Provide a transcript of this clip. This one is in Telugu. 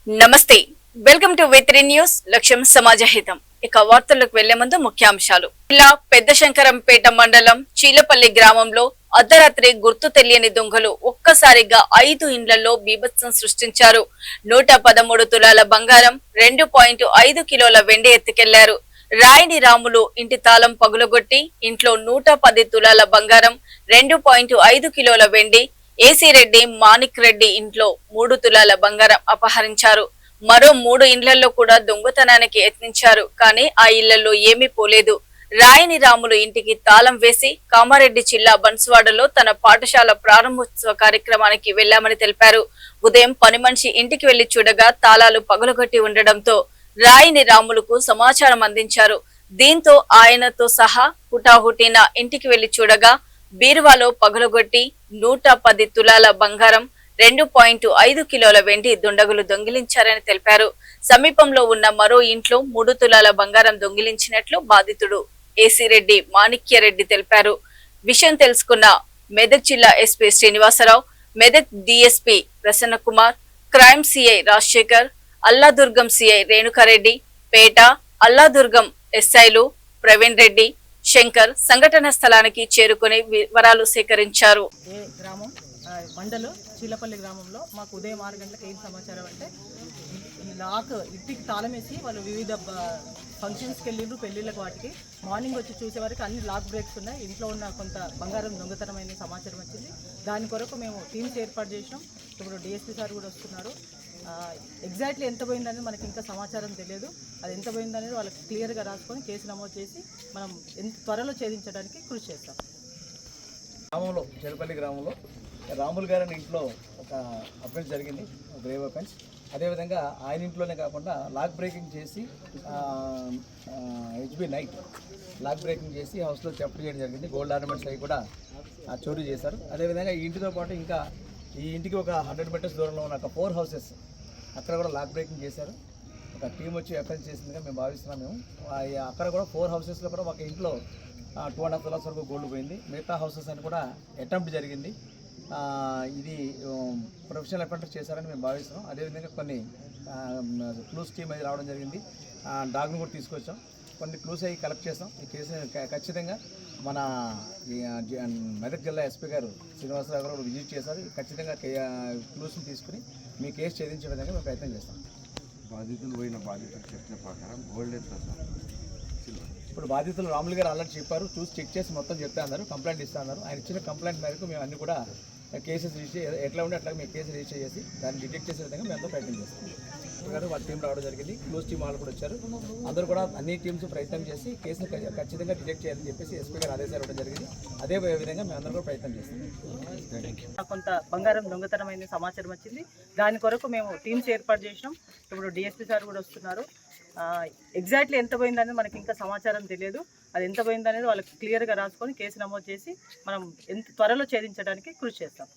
నమస్తే వెల్కమ్ టు వి3 న్యూస్ లక్ష్యం సమాజహితం ఇక వార్తలకు వెళ్లే ముందు ముఖ్యాంశాలు ఇలా పెద్దశంకరంపేట మండలం చీలపల్లి గ్రామంలో అర్ధరాత్రి గుర్తు తెలియని దొంగలు ఒక్కసారిగా 5 ఇండ్లలో బీభత్సం సృష్టించారు 113 తులాల బంగారం 2.5 కిలోల వెండి ఎత్తుకెళ్లారు రాయని రాములు ఇంటి తాళం పగులగొట్టి ఇంట్లో 110 తులాల బంగారం 2.5 కిలోల వెండి ఏసీ రెడ్డి మాణిక్ రెడ్డి ఇంట్లో 3 తులాల బంగారం అపహరించారు మరో 3 ఇండ్లలో కూడా దొంగతనానికి యత్నించారు కానీ ఆ ఇళ్లలో ఏమీ పోలేదు రాయని రాములు ఇంటికి తాళం వేసి కామారెడ్డి జిల్లా బన్స్వాడలో తన పాఠశాల ప్రారంభోత్సవ కార్యక్రమానికి వెళ్లామని తెలిపారు ఉదయం పని మనిషి ఇంటికి వెళ్లి చూడగా తాళాలు పగలగొట్టి ఉండడంతో రాయని రాములకు సమాచారం అందించారు దీంతో ఆయనతో సహా హుటాహుటిన ఇంటికి వెళ్లి చూడగా బీరువాలో పగలగొట్టి 110 తులాల బంగారం 2.5 కిలోల వెండి దుండగులు దొంగిలించారని తెలిపారు సమీపంలో ఉన్న మరో ఇంట్లో 3 తులాల బంగారం దొంగిలించినట్లు బాధితుడు ఏసీ రెడ్డి మాణిక్యరెడ్డి తెలిపారు విషయం తెలుసుకున్న మెదక్ జిల్లా SP Srinivasarao Medak DSP Prasanna Kumar crime CI Rajasekhar Alladurgam CI Renukareddy పేట అల్లాదుర్గం ఎస్ఐలు ప్రవీణ్ రెడ్డి శంకర్ సంఘటన స్థలానికి చేరుకుని వివరాలు సేకరించారు మండలం చీలపల్లి గ్రామంలో మాకు ఉదయం 6 గంటలకు ఏం సమాచారం అంటే ఇంటికి తాళం వేసి వాళ్ళు వివిధ ఫంక్షన్స్కి వెళ్ళిండ్రు పెళ్ళిళ్ళకి వాటికి మార్నింగ్ వచ్చి చూసే వరకు అన్ని లాక్ బ్రేక్స్ ఉన్నాయి ఇంట్లో ఉన్న కొంత బంగారం దొంగతనమైన సమాచారం వచ్చింది దాని కొరకు మేము టీమ్స్ ఏర్పాటు చేసినాం ఇప్పుడు డిఎస్పీ సార్ కూడా వస్తున్నారు ఎగ్జాక్ట్లీ ఎంత పోయిందనేది మనకి ఇంకా సమాచారం తెలియదు అది ఎంత పోయిందనేది వాళ్ళకి క్లియర్గా రాసుకొని కేసు నమోదు చేసి మనం ఎంత త్వరలో ఛేదించడానికి కృషి చేస్తాం. గ్రామంలో చెరుపల్లి గ్రామంలో రాములు గారి ఇంట్లో ఒక అఫెన్స్ జరిగింది గ్రేవ్ అఫెన్స్ అదేవిధంగా ఆయన ఇంట్లోనే కాకుండా లాక్ బ్రేకింగ్ చేసి హెచ్బి నైట్ లాక్ బ్రేకింగ్ చేసి హౌస్లో థెఫ్ట్ చేయడం జరిగింది గోల్డ్ ఆర్నమెంట్స్ అవి కూడా చోరీ చేశారు అదేవిధంగా ఈ ఇంటితో పాటు ఇంకా ఈ ఇంటికి ఒక 100 మీటర్స్ దూరంలో ఉన్న ఒక 4 హౌసెస్ అక్కడ కూడా లాక్ బ్రేకింగ్ చేశారు ఒక టీం వచ్చి ఎఫెన్స్ చేసిందిగా మేము భావిస్తున్నాం మేము అక్కడ కూడా 4 హౌసెస్లో కూడా ఒక ఇంట్లో 2.5 తులాస్ వరకు గోల్డ్ పోయింది మిగతా హౌసెస్ అని కూడా అటెంప్ట్ జరిగింది ఇది ప్రొఫెషనల్ అటెంప్ట్ చేశారని మేము భావిస్తున్నాం అదేవిధంగా కొన్ని క్లూస్ టీమ్ అది రావడం జరిగింది డాగ్ను కూడా తీసుకొచ్చాం కొన్ని క్లూస్ అవి కలెక్ట్ చేస్తాం ఈ కేసుని ఖచ్చితంగా మన మెదక్ జిల్లా ఎస్పీ గారు శ్రీనివాసరావు గారు విజిట్ చేశారు ఖచ్చితంగా క్లూస్ని తీసుకుని మీ కేసు ఛేదించే విధంగా మేము ప్రయత్నం చేస్తాం. బాధితులు బాధితులు చెప్పిన ప్రకారం గోల్డ్ ఎంత ఇప్పుడు బాధితులు రాములు గారు ఆల్రెడీ చెప్పారు చూసి చెక్ చేసి మొత్తం చెప్తా అన్నారు కంప్లైంట్ ఇస్తా అన్నారు ఆయన ఇచ్చిన కంప్లైంట్ మేరకు మేము అన్ని కూడా కేసెస్ రిజిస్టర్ ఎట్లా ఉంటే అట్లా మేము కేసు రిజిస్టర్ చేసి దాన్ని డిటెక్ట్ చేసే విధంగా మేము ప్రయత్నం చేస్తాం. గారు వాళ్ళ టీం రావడం జరిగింది క్లోజ్ టీం వాళ్ళు కూడా వచ్చారు అందరూ కూడా అన్ని టీమ్స్ ప్రయత్నం చేసి కేసును ఖచ్చితంగా డిటెక్ట్ చేయాలని చెప్పేసి ఎస్పీ గారు ఆదేశాలు ఇవ్వడం జరిగింది అదే విధంగా మేము అందరూ కూడా ప్రయత్నం చేస్తాం. కొంత బంగారం దొంగతనమైన సమాచారం వచ్చింది దాని కొరకు మేము టీమ్స్ ఏర్పాటు చేసినాం ఇప్పుడు డిఎస్పీ సార్ కూడా వస్తున్నారు ఎగ్జాక్ట్లీ ఎంత పోయిందనేది మనకి ఇంకా సమాచారం తెలియదు అది ఎంత పోయిందనేది వాళ్ళకి క్లియర్గా రాసుకొని కేసు నమోదు చేసి మనం ఎంత త్వరలో ఛేదించడానికి కృషి చేస్తాం.